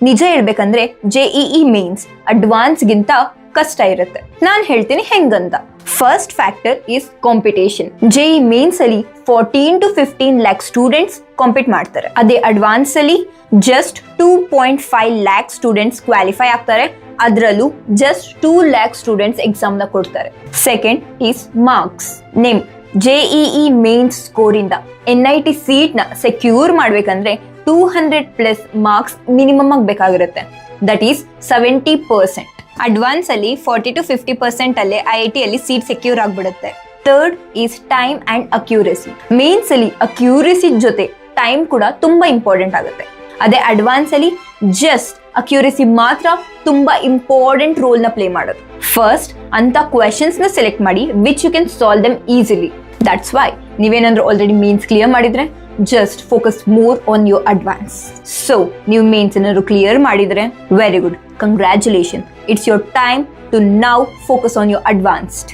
ನಿಜ ಹೇಳ್ಬೇಕಂದ್ರೆ JEE mains advance ಗಿಂತ ಕಷ್ಟ ಇರುತ್ತೆ. ನಾನು ಹೇಳ್ತೀನಿ ಹೆಂಗಂತ. First factor is competition. JEE mains ಅಲ್ಲಿ 14 to 15 lakh ಸ್ಟೂಡೆಂಟ್ಸ್ ಕಾಂಪೀಟ್ ಮಾಡ್ತಾರೆ. ಅದೇ ಅಡ್ವಾನ್ಸ್ ಅಲ್ಲಿ ಜಸ್ಟ್ 2.5 lakh ಸ್ಟೂಡೆಂಟ್ಸ್ ಕ್ವಾಲಿಫೈ ಆಗ್ತಾರೆ. ಅದರಲ್ಲೂ ಜಸ್ಟ್ 2 lakh ಸ್ಟೂಡೆಂಟ್ಸ್ ಎಕ್ಸಾಮ್ ನ ಕೊಡ್ತಾರೆ. Second is marks. ನಿಮ್ JEE ಮೇನ್ಸ್ ಸ್ಕೋರ್ ಇಂದ NIT ಸೀಟ್ ನ ಸೆಕ್ಯೂರ್ ಮಾಡ್ಬೇಕಂದ್ರೆ 200+ ಮಾರ್ಕ್ಸ್ ಮಿನಿಮಮ್ ಆಗಬೇಕಾಗಿರುತ್ತೆ. That is 70%. ಅಡ್ವಾನ್ಸ್ ಅಲ್ಲಿ 40 to 50% ಅಲ್ಲೇ IIT ಅಲ್ಲಿ ಸೀಟ್ ಸೆಕ್ಯೂರ್ ಆಗ್ಬಿಡುತ್ತೆ. Third is time and accuracy. Mains ಅಲ್ಲಿ ಅಕ್ಯೂರಸಿ ಜೊತೆ ಟೈಮ್ ಕೂಡ ತುಂಬಾ ಇಂಪಾರ್ಟೆಂಟ್ ಆಗುತ್ತೆ. ಅದೇ ಅಡ್ವಾನ್ಸ್ ಅಲ್ಲಿ ಜಸ್ಟ್ ಅಕ್ಯೂರಸಿ ಮಾತ್ರ ತುಂಬಾ ಇಂಪಾರ್ಟೆಂಟ್ ರೋಲ್ ನ ಪ್ಲೇ ಮಾಡೋದು. ಫಸ್ಟ್ ಅಂತ ಕ್ವೆಶನ್ಸ್ ನ ಸೆಲೆಕ್ಟ್ ಮಾಡಿ which you can solve them easily. That's why ನೀವೇನಾದ್ರೂ ಆಲ್ರೆಡಿ ಮೇನ್ಸ್ ಕ್ಲಿಯರ್ ಮಾಡಿದ್ರೆ just focus more on your advance. So ನೀವು ಮೇನ್ಸ್ ಏನಾದ್ರು ಕ್ಲಿಯರ್ ಮಾಡಿದ್ರೆ very good, congratulation. It's your time to now focus on your advanced.